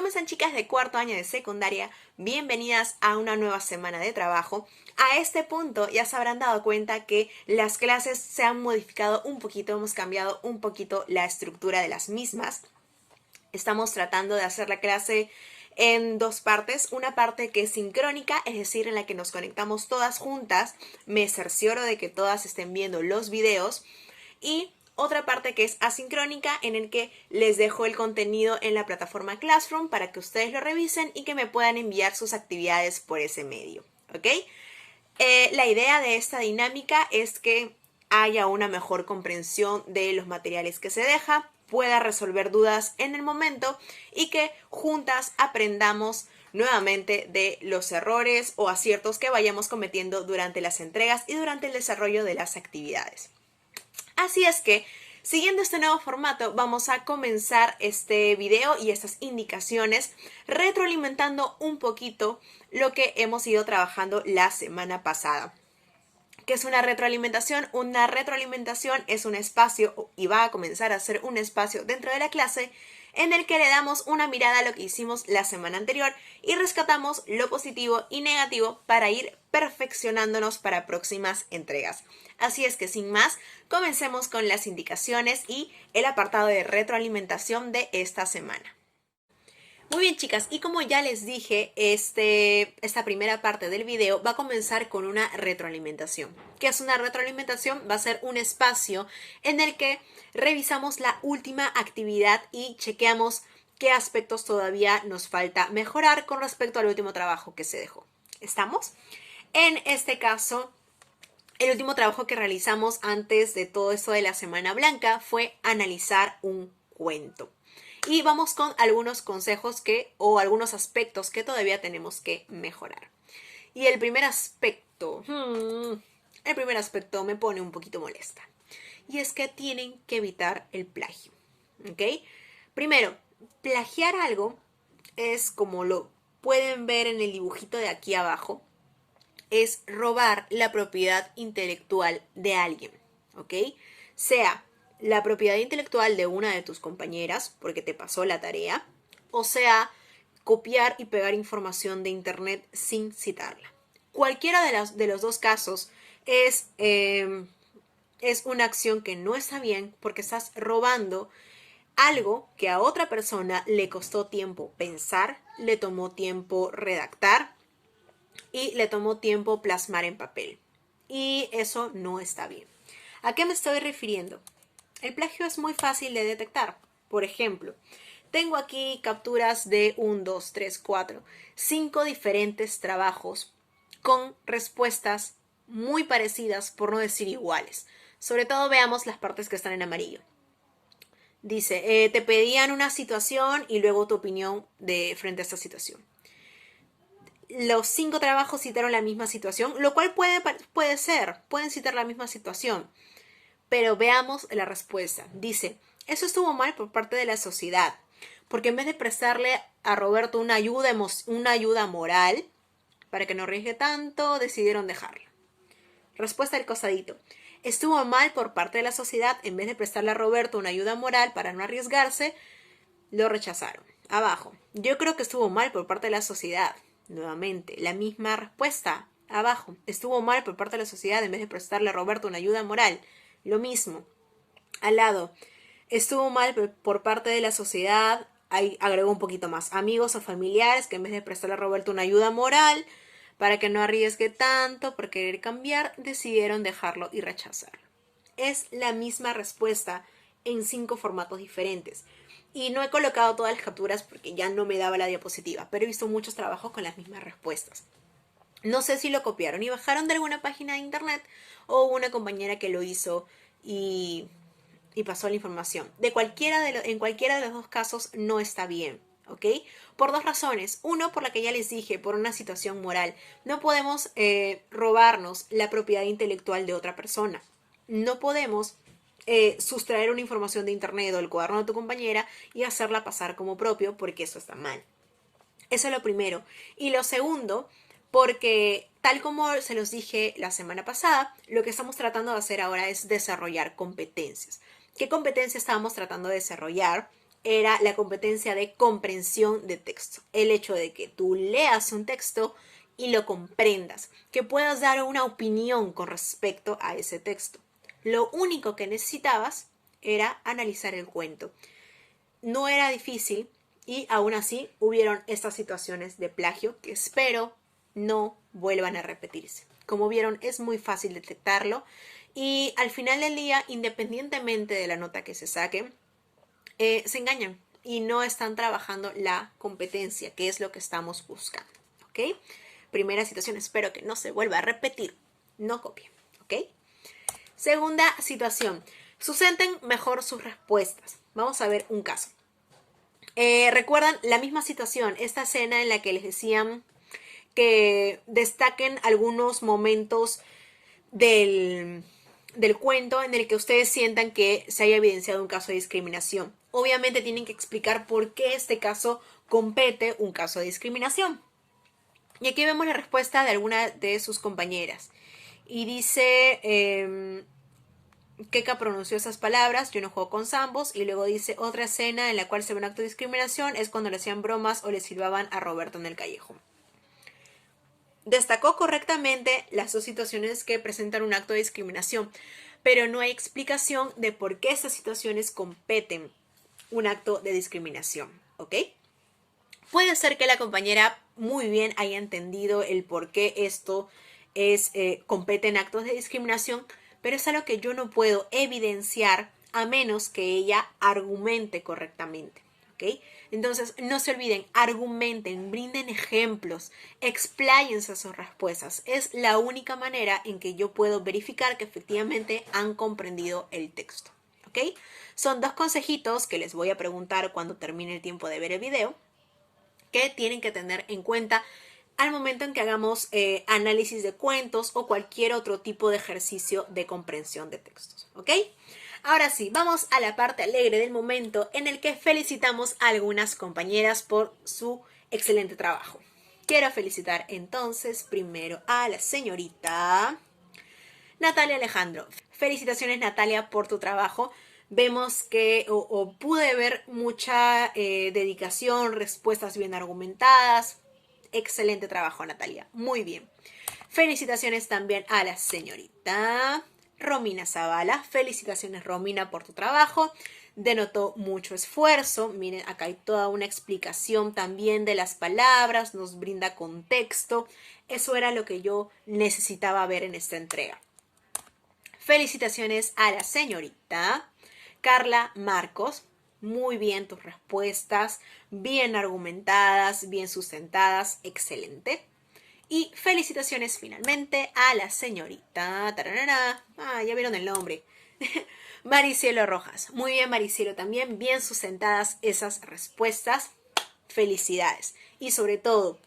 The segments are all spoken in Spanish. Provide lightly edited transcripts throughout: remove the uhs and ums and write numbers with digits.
¿Cómo están, chicas de cuarto año de secundaria? Bienvenidas a una nueva semana de trabajo. A este punto ya se habrán dado cuenta que las clases se han modificado un poquito, hemos cambiado un poquito la estructura de las mismas. Estamos tratando de hacer la clase en dos partes. Una parte que es sincrónica, es decir, en la que nos conectamos todas juntas. Me cercioro de que todas estén viendo los videos. Y otra parte que es asincrónica, en el que les dejo el contenido en la plataforma Classroom para que ustedes lo revisen y que me puedan enviar sus actividades por ese medio, ¿ok? La idea de esta dinámica es que haya una mejor comprensión de los materiales que se deja, pueda resolver dudas en el momento y que juntas aprendamos nuevamente de los errores o aciertos que vayamos cometiendo durante las entregas y durante el desarrollo de las actividades. Así es que, siguiendo este nuevo formato, vamos a comenzar este video y estas indicaciones retroalimentando un poquito lo que hemos ido trabajando la semana pasada. ¿Qué es una retroalimentación? Una retroalimentación es un espacio, y va a comenzar a ser un espacio dentro de la clase, en el que le damos una mirada a lo que hicimos la semana anterior y rescatamos lo positivo y negativo para ir perfeccionándonos para próximas entregas. Así es que sin más, comencemos con las indicaciones y el apartado de retroalimentación de esta semana. Muy bien, chicas, y como ya les dije, esta primera parte del video va a comenzar con una retroalimentación. ¿Qué es una retroalimentación? Va a ser un espacio en el que revisamos la última actividad y chequeamos qué aspectos todavía nos falta mejorar con respecto al último trabajo que se dejó. ¿Estamos? En este caso, el último trabajo que realizamos antes de todo esto de la Semana Blanca fue analizar un cuento. Y vamos con algunos consejos o algunos aspectos que todavía tenemos que mejorar. Y el primer aspecto me pone un poquito molesta. Y es que tienen que evitar el plagio. ¿Ok? Primero, plagiar algo es, como lo pueden ver en el dibujito de aquí abajo, es robar la propiedad intelectual de alguien. ¿Ok? Sea la propiedad intelectual de una de tus compañeras porque te pasó la tarea, o sea, copiar y pegar información de internet sin citarla. Cualquiera de los dos casos es una acción que no está bien porque estás robando algo que a otra persona le costó tiempo pensar, le tomó tiempo redactar y le tomó tiempo plasmar en papel. Y eso no está bien. ¿A qué me estoy refiriendo? El plagio es muy fácil de detectar. Por ejemplo, tengo aquí capturas de 1, 2, 3, 4, 5 diferentes trabajos con respuestas muy parecidas, por no decir iguales. Sobre todo veamos las partes que están en amarillo. Dice, te pedían una situación y luego tu opinión frente a esta situación. Los 5 trabajos citaron la misma situación, lo cual puede ser, pueden citar la misma situación. Pero veamos la respuesta. Dice, eso estuvo mal por parte de la sociedad, porque en vez de prestarle a Roberto una ayuda moral, para que no arriesgue tanto, decidieron dejarlo. Respuesta del costadito. Estuvo mal por parte de la sociedad, en vez de prestarle a Roberto una ayuda moral para no arriesgarse, lo rechazaron. Abajo. Yo creo que estuvo mal por parte de la sociedad. Nuevamente, la misma respuesta. Abajo. Estuvo mal por parte de la sociedad, en vez de prestarle a Roberto una ayuda moral. Lo mismo. Al lado, estuvo mal por parte de la sociedad, ahí agregó un poquito más, amigos o familiares que en vez de prestarle a Roberto una ayuda moral para que no arriesgue tanto por querer cambiar, decidieron dejarlo y rechazarlo. Es la misma respuesta en 5 formatos diferentes. Y no he colocado todas las capturas porque ya no me daba la diapositiva, pero he visto muchos trabajos con las mismas respuestas. No sé si lo copiaron y bajaron de alguna página de internet o una compañera que lo hizo y pasó la información. En cualquiera de los dos casos no está bien, ¿ok? Por 2 razones. Uno, por la que ya les dije, por una situación moral. No podemos robarnos la propiedad intelectual de otra persona. No podemos sustraer una información de internet o del cuaderno de tu compañera y hacerla pasar como propio porque eso está mal. Eso es lo primero. Y lo segundo, porque tal como se los dije la semana pasada, lo que estamos tratando de hacer ahora es desarrollar competencias. ¿Qué competencia estábamos tratando de desarrollar? era la competencia de comprensión de texto. El hecho de que tú leas un texto y lo comprendas, que puedas dar una opinión con respecto a ese texto. Lo único que necesitabas era analizar el cuento. No era difícil y aún así hubieron estas situaciones de plagio que espero no vuelvan a repetirse. Como vieron, es muy fácil detectarlo y al final del día, independientemente de la nota que se saque, se engañan y no están trabajando la competencia, que es lo que estamos buscando, ¿ok? Primera situación, espero que no se vuelva a repetir, no copien, ¿ok? Segunda situación, sustenten mejor sus respuestas. Vamos a ver un caso. ¿Recuerdan la misma situación? Esta escena en la que les decían que destaquen algunos momentos del cuento en el que ustedes sientan que se haya evidenciado un caso de discriminación. Obviamente tienen que explicar por qué este caso compete un caso de discriminación. Y aquí vemos la respuesta de alguna de sus compañeras. Y dice, Keka pronunció esas palabras, yo no juego con zambos. Y luego dice, otra escena en la cual se ve un acto de discriminación es cuando le hacían bromas o le silbaban a Roberto en el callejón. Destacó correctamente las dos situaciones que presentan un acto de discriminación, pero no hay explicación de por qué estas situaciones competen un acto de discriminación, ¿ok? Puede ser que la compañera muy bien haya entendido el por qué esto compete en actos de discriminación, pero es algo que yo no puedo evidenciar a menos que ella argumente correctamente, ¿ok? Entonces, no se olviden, argumenten, brinden ejemplos, expláyense sus respuestas. Es la única manera en que yo puedo verificar que efectivamente han comprendido el texto, ¿ok? Son dos consejitos que les voy a preguntar cuando termine el tiempo de ver el video, que tienen que tener en cuenta al momento en que hagamos análisis de cuentos o cualquier otro tipo de ejercicio de comprensión de textos, ¿ok? Ahora sí, vamos a la parte alegre del momento en el que felicitamos a algunas compañeras por su excelente trabajo. Quiero felicitar entonces primero a la señorita Natalia Alejandro. Felicitaciones, Natalia, por tu trabajo. Vemos que pude ver mucha dedicación, respuestas bien argumentadas. Excelente trabajo, Natalia. Muy bien. Felicitaciones también a la señorita Romina Zavala. Felicitaciones, Romina, por tu trabajo. Denotó mucho esfuerzo. Miren, acá hay toda una explicación también de las palabras. Nos brinda contexto. Eso era lo que yo necesitaba ver en esta entrega. Felicitaciones a la señorita Carla Marcos. Muy bien tus respuestas, bien argumentadas, bien sustentadas, excelente. Y felicitaciones finalmente a la señorita, ya vieron el nombre, Maricielo Rojas. Muy bien, Maricielo, también bien sustentadas esas respuestas. Felicidades. Y sobre todo,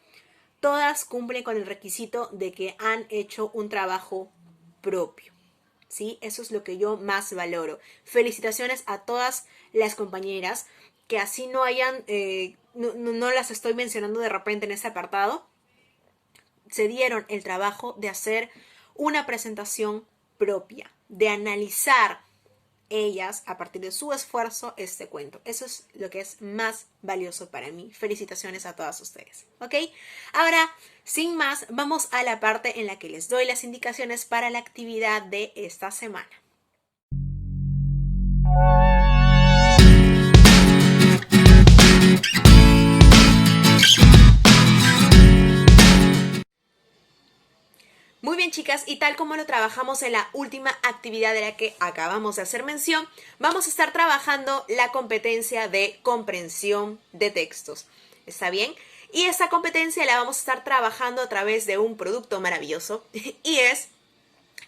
todas cumplen con el requisito de que han hecho un trabajo propio. ¿Sí? Eso es lo que yo más valoro. Felicitaciones a todas las compañeras que así no hayan, no las estoy mencionando de repente en este apartado, se dieron el trabajo de hacer una presentación propia, de analizar ellas a partir de su esfuerzo este cuento. Eso es lo que es más valioso para mí. Felicitaciones a todas ustedes, ¿ok? Ahora, sin más, vamos a la parte en la que les doy las indicaciones para la actividad de esta semana. Muy bien, chicas, y tal como lo trabajamos en la última actividad de la que acabamos de hacer mención, vamos a estar trabajando la competencia de comprensión de textos. ¿Está bien? Y esta competencia la vamos a estar trabajando a través de un producto maravilloso y es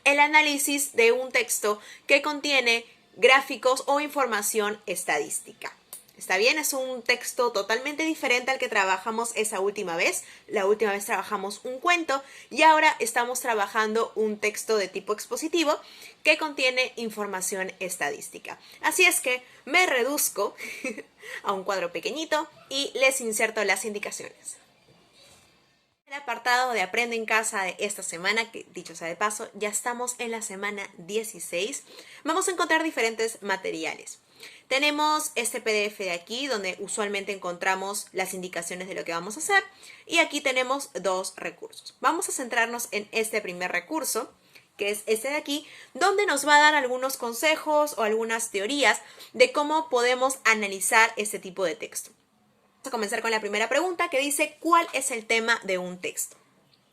el análisis de un texto que contiene gráficos o información estadística. ¿Está bien? Es un texto totalmente diferente al que trabajamos esa última vez. La última vez trabajamos un cuento y ahora estamos trabajando un texto de tipo expositivo que contiene información estadística. Así es que me reduzco a un cuadro pequeñito y les inserto las indicaciones. El apartado de Aprende en Casa de esta semana, que dicho sea de paso, ya estamos en la semana 16, vamos a encontrar diferentes materiales. Tenemos este PDF de aquí donde usualmente encontramos las indicaciones de lo que vamos a hacer y aquí tenemos dos recursos. Vamos a centrarnos en este primer recurso, que es este de aquí, donde nos va a dar algunos consejos o algunas teorías de cómo podemos analizar este tipo de texto. Vamos a comenzar con la primera pregunta que dice, ¿cuál es el tema de un texto?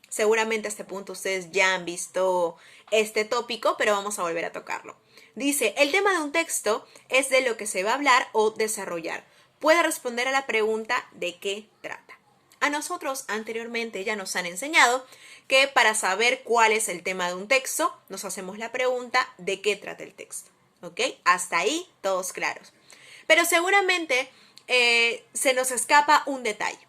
Seguramente a este punto ustedes ya han visto este tópico, pero vamos a volver a tocarlo. Dice, el tema de un texto es de lo que se va a hablar o desarrollar. Puede responder a la pregunta de qué trata. A nosotros anteriormente ya nos han enseñado que para saber cuál es el tema de un texto, nos hacemos la pregunta de qué trata el texto. ¿Ok? Hasta ahí todos claros. Pero seguramente se nos escapa un detalle.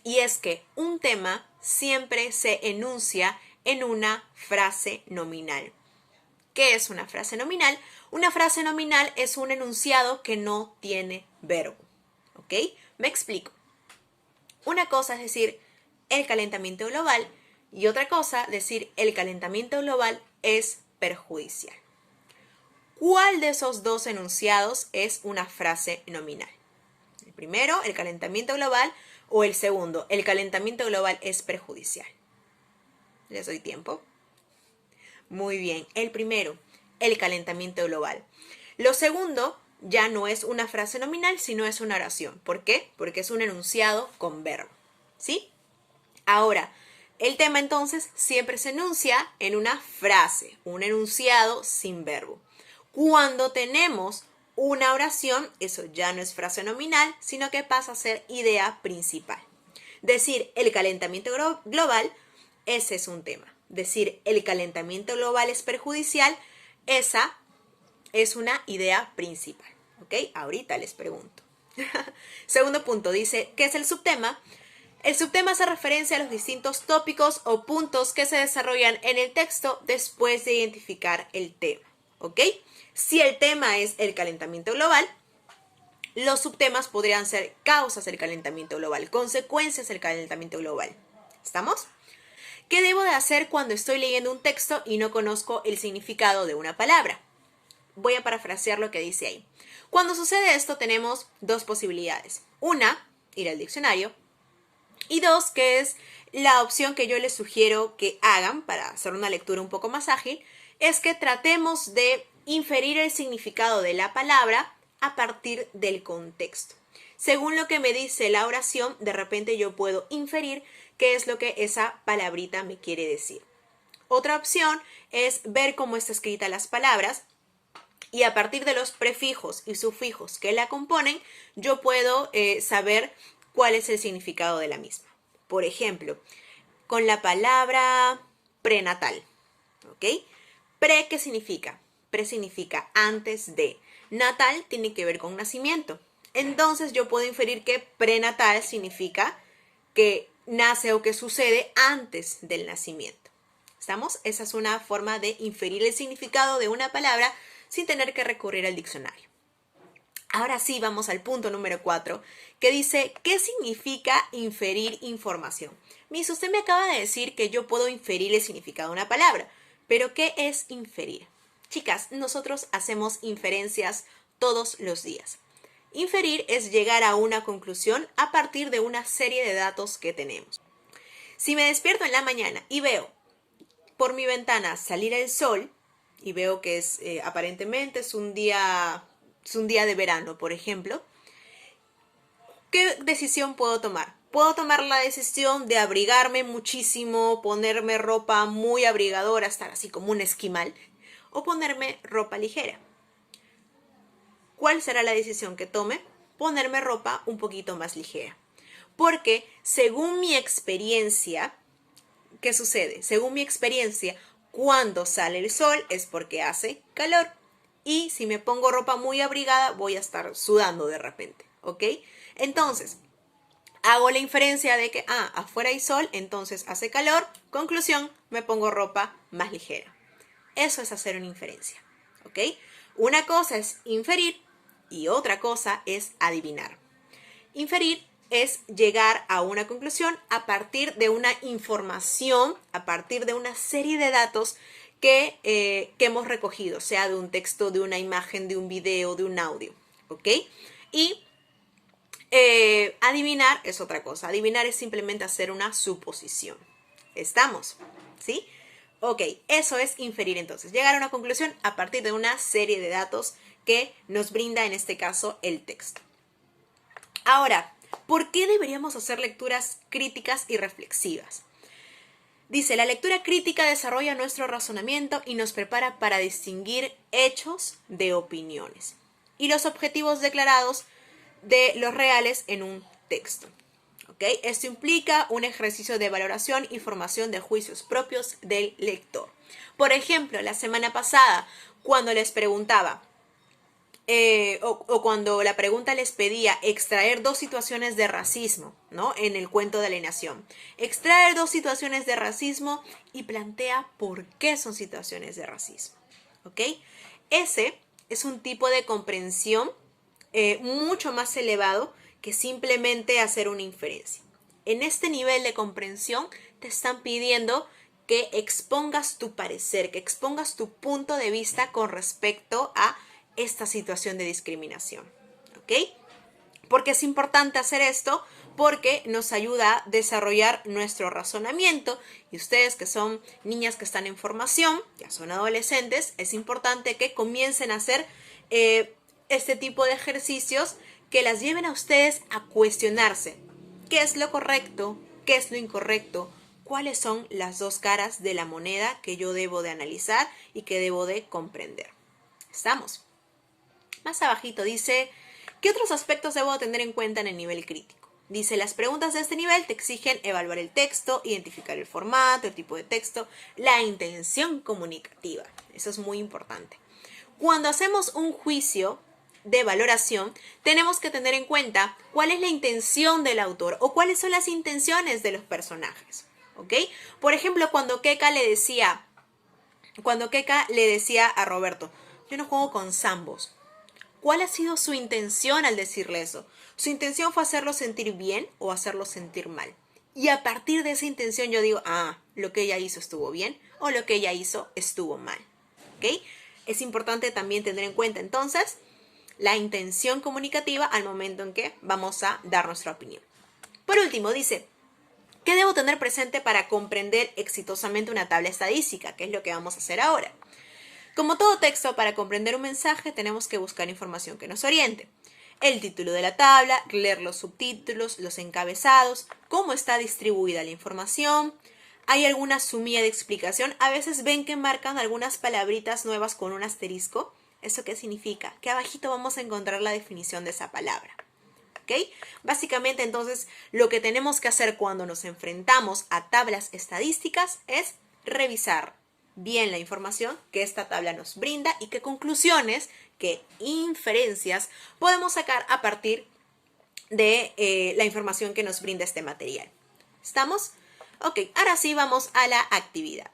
Y es que un tema siempre se enuncia en una frase nominal. ¿Qué es una frase nominal? Una frase nominal es un enunciado que no tiene verbo. ¿Ok? Me explico. Una cosa es decir el calentamiento global y otra cosa decir el calentamiento global es perjudicial. ¿Cuál de esos dos enunciados es una frase nominal? El primero, el calentamiento global, o el segundo, el calentamiento global es perjudicial. Les doy tiempo. Muy bien, el primero, el calentamiento global. Lo segundo ya no es una frase nominal, sino es una oración. ¿Por qué? Porque es un enunciado con verbo. ¿Sí? Ahora, el tema entonces siempre se enuncia en una frase, un enunciado sin verbo. Cuando tenemos una oración, eso ya no es frase nominal, sino que pasa a ser idea principal. Decir el calentamiento global, ese es un tema. Decir el calentamiento global es perjudicial, esa es una idea principal. ¿Ok? Ahorita les pregunto. Segundo punto, dice, ¿qué es el subtema? El subtema hace referencia a los distintos tópicos o puntos que se desarrollan en el texto después de identificar el tema. ¿Ok? Si el tema es el calentamiento global, los subtemas podrían ser causas del calentamiento global, consecuencias del calentamiento global. ¿Estamos? ¿Qué debo de hacer cuando estoy leyendo un texto y no conozco el significado de una palabra? Voy a parafrasear lo que dice ahí. Cuando sucede esto tenemos dos posibilidades. Una, ir al diccionario. Y dos, que es la opción que yo les sugiero que hagan para hacer una lectura un poco más ágil, es que tratemos de inferir el significado de la palabra a partir del contexto. Según lo que me dice la oración, de repente yo puedo inferir qué es lo que esa palabrita me quiere decir. Otra opción es ver cómo está escrita las palabras y a partir de los prefijos y sufijos que la componen, yo puedo saber cuál es el significado de la misma. Por ejemplo, con la palabra prenatal, ¿ok? Pre, ¿qué significa? Pre significa antes de. Natal tiene que ver con nacimiento. Entonces yo puedo inferir que prenatal significa que nace o que sucede antes del nacimiento. ¿Estamos? Esa es una forma de inferir el significado de una palabra sin tener que recurrir al diccionario. Ahora sí, vamos al punto número 4, que dice, ¿qué significa inferir información? Miss, usted me acaba de decir que yo puedo inferir el significado de una palabra, pero ¿qué es inferir? Chicas, nosotros hacemos inferencias todos los días. Inferir es llegar a una conclusión a partir de una serie de datos que tenemos. Si me despierto en la mañana y veo por mi ventana salir el sol, y veo que aparentemente es un día de verano, por ejemplo, ¿qué decisión puedo tomar? Puedo tomar la decisión de abrigarme muchísimo, ponerme ropa muy abrigadora, estar así como un esquimal, o ponerme ropa ligera. ¿Cuál será la decisión que tome? Ponerme ropa un poquito más ligera. Porque según mi experiencia, ¿qué sucede? Según mi experiencia, cuando sale el sol es porque hace calor. Y si me pongo ropa muy abrigada, voy a estar sudando de repente, ¿ok? Entonces, hago la inferencia de que, afuera hay sol, entonces hace calor. Conclusión, me pongo ropa más ligera. Eso es hacer una inferencia, ¿ok? Una cosa es inferir y otra cosa es adivinar. Inferir es llegar a una conclusión a partir de una información, a partir de una serie de datos que hemos recogido, sea de un texto, de una imagen, de un video, de un audio, ¿ok? Y adivinar es otra cosa. Adivinar es simplemente hacer una suposición. ¿Estamos? ¿Sí? Ok, eso es inferir entonces. Llegar a una conclusión a partir de una serie de datos que nos brinda en este caso el texto. Ahora, ¿por qué deberíamos hacer lecturas críticas y reflexivas? Dice, la lectura crítica desarrolla nuestro razonamiento y nos prepara para distinguir hechos de opiniones y los objetivos declarados de los reales en un texto. ¿Okay? Esto implica un ejercicio de valoración y formación de juicios propios del lector. Por ejemplo, la semana pasada, cuando les preguntaba, o cuando la pregunta les pedía extraer dos situaciones de racismo, ¿no? En el cuento de alienación. Extraer dos situaciones de racismo y plantea por qué son situaciones de racismo. ¿Ok? Ese es un tipo de comprensión mucho más elevado que simplemente hacer una inferencia. En este nivel de comprensión te están pidiendo que expongas tu parecer, que expongas tu punto de vista con respecto a esta situación de discriminación. ¿Ok? ¿Por qué es importante hacer esto? Porque nos ayuda a desarrollar nuestro razonamiento y ustedes que son niñas que están en formación, ya son adolescentes, es importante que comiencen a hacer este tipo de ejercicios que las lleven a ustedes a cuestionarse qué es lo correcto, qué es lo incorrecto, cuáles son las dos caras de la moneda que yo debo de analizar y que debo de comprender. ¿Estamos? Más abajito dice, ¿qué otros aspectos debo tener en cuenta en el nivel crítico? Dice, las preguntas de este nivel te exigen evaluar el texto, identificar el formato, el tipo de texto, la intención comunicativa. Eso es muy importante. Cuando hacemos un juicio de valoración, tenemos que tener en cuenta cuál es la intención del autor o cuáles son las intenciones de los personajes. ¿Ok? Por ejemplo, cuando Keka le decía a Roberto, yo no juego con zambos. ¿Cuál ha sido su intención al decirle eso? ¿Su intención fue hacerlo sentir bien o hacerlo sentir mal? Y a partir de esa intención yo digo, lo que ella hizo estuvo bien o lo que ella hizo estuvo mal. ¿Ok? Es importante también tener en cuenta entonces la intención comunicativa al momento en que vamos a dar nuestra opinión. Por último, dice, ¿qué debo tener presente para comprender exitosamente una tabla estadística? Que es lo que vamos a hacer ahora. Como todo texto, para comprender un mensaje tenemos que buscar información que nos oriente. El título de la tabla, leer los subtítulos, los encabezados, cómo está distribuida la información. ¿Hay alguna sumilla de explicación? A veces ven que marcan algunas palabritas nuevas con un asterisco. ¿Eso qué significa? Que abajito vamos a encontrar la definición de esa palabra. ¿Ok? Básicamente, entonces, lo que tenemos que hacer cuando nos enfrentamos a tablas estadísticas es revisar bien la información que esta tabla nos brinda y qué conclusiones, qué inferencias podemos sacar a partir de la información que nos brinda este material. ¿Estamos? Ok, ahora sí vamos a la actividad.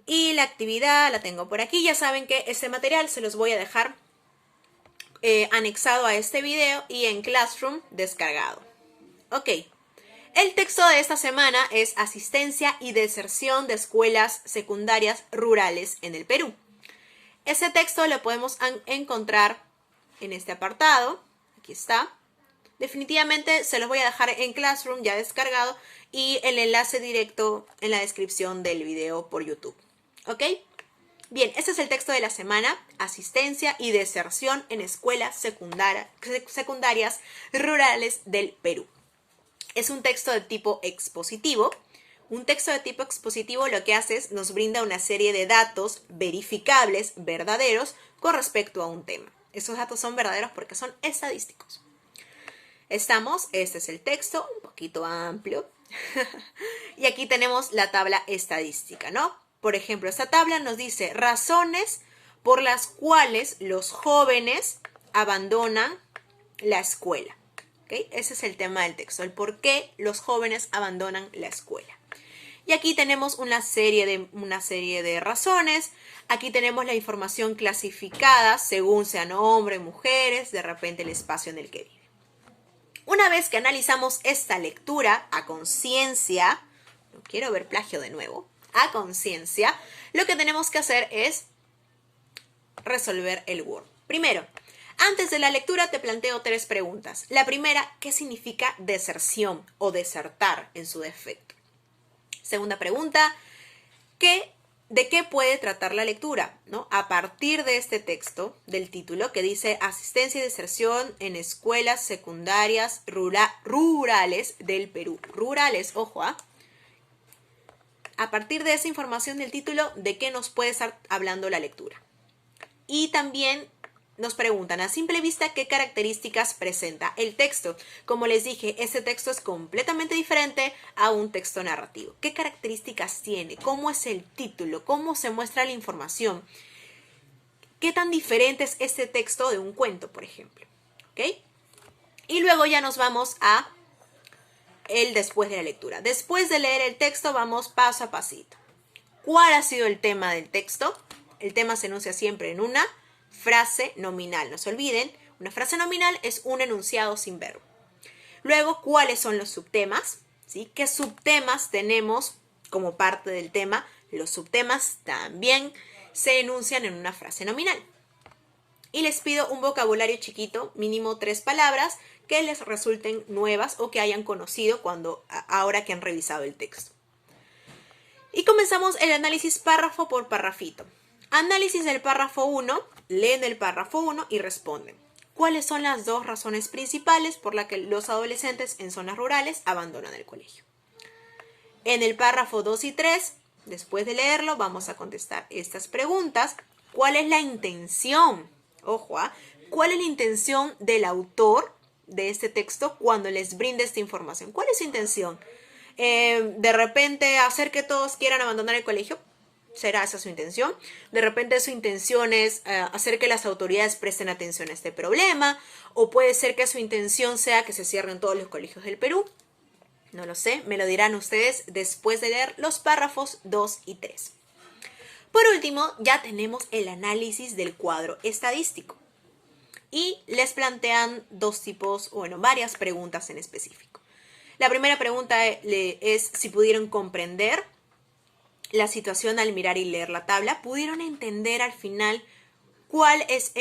Y la actividad la tengo por aquí. Ya saben que este material se los voy a dejar anexado a este video y en Classroom descargado. Ok. El texto de esta semana es Asistencia y deserción de escuelas secundarias rurales en el Perú. Ese texto lo podemos encontrar en este apartado. Aquí está. Definitivamente se los voy a dejar en Classroom ya descargado y el enlace directo en la descripción del video por YouTube. ¿Ok? Bien, este es el texto de la semana, Asistencia y deserción en escuelas secundarias rurales del Perú. Es un texto de tipo expositivo. Un texto de tipo expositivo lo que hace es nos brinda una serie de datos verificables, verdaderos, con respecto a un tema. Esos datos son verdaderos porque son estadísticos. Estamos, este es el texto, un poquito amplio. Y aquí tenemos la tabla estadística, ¿no? Por ejemplo, esta tabla nos dice razones por las cuales los jóvenes abandonan la escuela. ¿Okay? Ese es el tema del texto, el por qué los jóvenes abandonan la escuela. Y aquí tenemos una serie de razones. Aquí tenemos la información clasificada según sean hombres, mujeres, de repente el espacio en el que viven. Una vez que analizamos esta lectura a conciencia, no quiero ver plagio de nuevo. a conciencia, lo que tenemos que hacer es resolver el Word. Primero, antes de la lectura te planteo 3 preguntas. La primera, ¿qué significa deserción o desertar en su defecto? Segunda pregunta, ¿de qué puede tratar la lectura? ¿No? A partir de este texto, del título, que dice asistencia y deserción en escuelas secundarias rurales del Perú. Rurales, ojo, a partir de esa información del título, ¿de qué nos puede estar hablando la lectura? Y también nos preguntan a simple vista qué características presenta el texto. Como les dije, este texto es completamente diferente a un texto narrativo. ¿Qué características tiene? ¿Cómo es el título? ¿Cómo se muestra la información? ¿Qué tan diferente es este texto de un cuento, por ejemplo? ¿Ok? Y luego ya nos vamos a el después de la lectura. Después de leer el texto, vamos paso a pasito. ¿Cuál ha sido el tema del texto? El tema se enuncia siempre en una frase nominal. No se olviden, una frase nominal es un enunciado sin verbo. Luego, ¿cuáles son los subtemas? ¿Sí? ¿Qué subtemas tenemos como parte del tema? Los subtemas también se enuncian en una frase nominal. Y les pido un vocabulario chiquito, mínimo 3 palabras, que les resulten nuevas o que hayan conocido ahora que han revisado el texto. Y comenzamos el análisis párrafo por párrafito. Análisis del párrafo 1, leen el párrafo 1 y responden. ¿Cuáles son las 2 razones principales por las que los adolescentes en zonas rurales abandonan el colegio? En el párrafo 2 y 3, después de leerlo, vamos a contestar estas preguntas. ¿Cuál es la intención? Ojo, ¿cuál es la intención del autor de este texto cuando les brinda esta información? ¿Cuál es su intención? De repente hacer que todos quieran abandonar el colegio. ¿Será esa su intención? De repente su intención es hacer que las autoridades presten atención a este problema, o puede ser que su intención sea que se cierren todos los colegios del Perú. No lo sé, me lo dirán ustedes después de leer los párrafos 2 y 3. Por último, ya tenemos el análisis del cuadro estadístico. Y les plantean varias preguntas en específico. La primera pregunta es si pudieron comprender la situación al mirar y leer la tabla. ¿Pudieron entender al final cuál es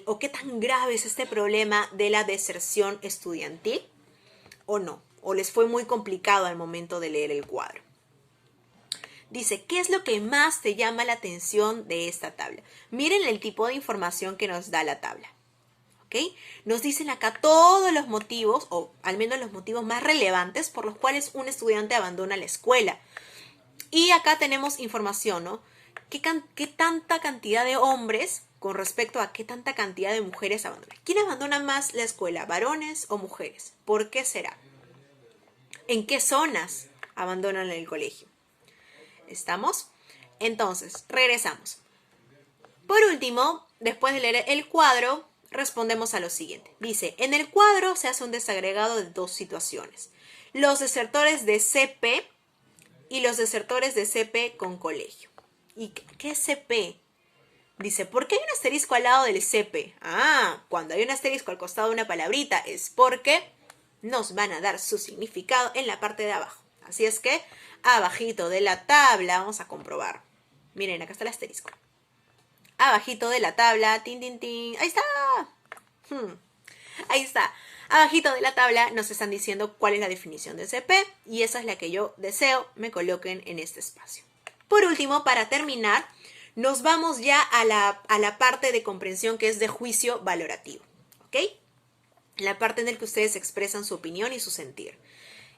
o qué tan grave es este problema de la deserción estudiantil? ¿O no? ¿O les fue muy complicado al momento de leer el cuadro? Dice, ¿qué es lo que más te llama la atención de esta tabla? Miren el tipo de información que nos da la tabla. ¿Okay? Nos dicen acá todos los motivos, o al menos los motivos más relevantes por los cuales un estudiante abandona la escuela. Y acá tenemos información, ¿no? ¿Qué tanta cantidad de hombres con respecto a qué tanta cantidad de mujeres abandonan? ¿Quién abandona más la escuela, varones o mujeres? ¿Por qué será? ¿En qué zonas abandonan el colegio? ¿Estamos? Entonces, regresamos. Por último, después de leer el cuadro, respondemos a lo siguiente. Dice, en el cuadro se hace un desagregado de 2 situaciones. Los desertores de CP y los desertores de CP con colegio. ¿Y qué es CP? Dice, ¿por qué hay un asterisco al lado del CP? Cuando hay un asterisco al costado de una palabrita es porque nos van a dar su significado en la parte de abajo. Así es que, abajito de la tabla, vamos a comprobar. Miren, acá está el asterisco. Abajito de la tabla, tin, tin, tin. ¡Ahí está! Ahí está. Abajito de la tabla nos están diciendo cuál es la definición de CP y esa es la que yo deseo me coloquen en este espacio. Por último, para terminar, nos vamos ya a la parte de comprensión que es de juicio valorativo. ¿Ok? La parte en la que ustedes expresan su opinión y su sentir.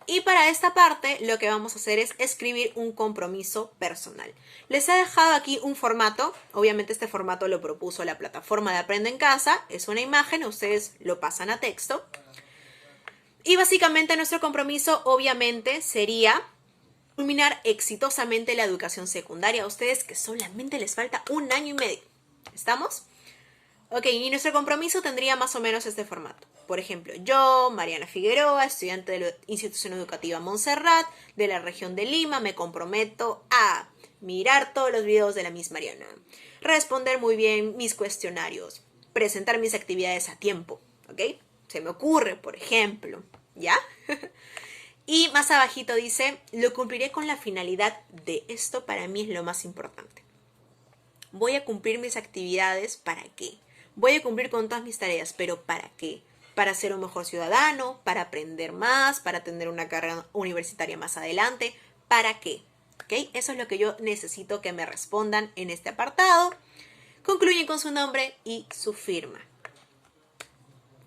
Y para esta parte lo que vamos a hacer es escribir un compromiso personal. Les he dejado aquí un formato. Obviamente este formato lo propuso la plataforma de Aprende en Casa. Es una imagen, ustedes lo pasan a texto. Y básicamente nuestro compromiso obviamente sería culminar exitosamente la educación secundaria a ustedes que solamente les falta 1 año y medio. ¿Estamos? Ok, y nuestro compromiso tendría más o menos este formato. Por ejemplo, yo, Mariana Figueroa, estudiante de la Institución Educativa Montserrat, de la región de Lima, me comprometo a mirar todos los videos de la Miss Mariana, responder muy bien mis cuestionarios, presentar mis actividades a tiempo, ¿ok? Se me ocurre, por ejemplo, ¿ya? Y más abajito dice, lo cumpliré con la finalidad de esto para mí es lo más importante. Voy a cumplir mis actividades, ¿para qué? Voy a cumplir con todas mis tareas, pero ¿para qué? Para ser un mejor ciudadano, para aprender más, para tener una carrera universitaria más adelante. ¿Para qué? ¿Ok? Eso es lo que yo necesito que me respondan en este apartado. Concluyen con su nombre y su firma.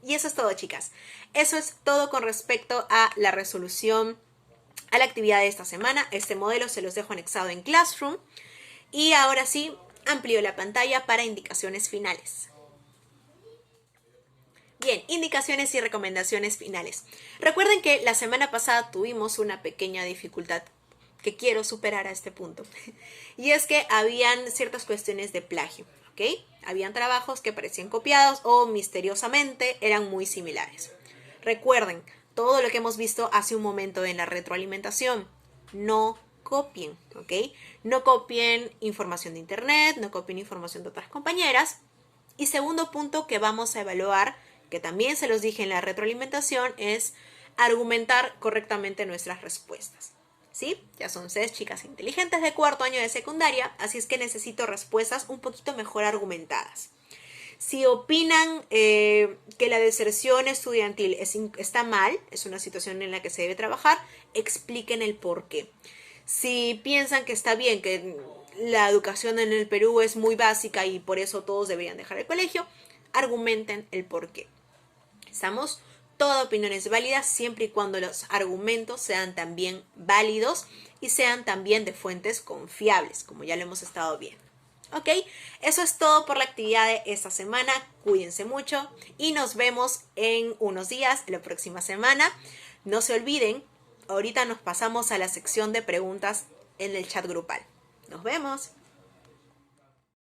Y eso es todo, chicas. Eso es todo con respecto a la resolución, a la actividad de esta semana. Este modelo se los dejo anexado en Classroom. Y ahora sí, amplío la pantalla para indicaciones finales. Bien, indicaciones y recomendaciones finales. Recuerden que la semana pasada tuvimos una pequeña dificultad que quiero superar a este punto. Y es que habían ciertas cuestiones de plagio, ¿ok? Habían trabajos que parecían copiados o misteriosamente eran muy similares. Recuerden, todo lo que hemos visto hace un momento en la retroalimentación. No copien, ¿ok? No copien información de internet, no copien información de otras compañeras. Y segundo punto que vamos a evaluar, que también se los dije en la retroalimentación, es argumentar correctamente nuestras respuestas. ¿Sí? Ya son 6 chicas inteligentes de cuarto año de secundaria, así es que necesito respuestas un poquito mejor argumentadas. Si opinan que la deserción estudiantil está mal, es una situación en la que se debe trabajar, expliquen el por qué. Si piensan que está bien, que la educación en el Perú es muy básica y por eso todos deberían dejar el colegio, argumenten el por qué. ¿Estamos? Toda opinión es válida siempre y cuando los argumentos sean también válidos y sean también de fuentes confiables, como ya lo hemos estado viendo. ¿Ok? Eso es todo por la actividad de esta semana. Cuídense mucho y nos vemos en unos días, la próxima semana. No se olviden, ahorita nos pasamos a la sección de preguntas en el chat grupal. Nos vemos.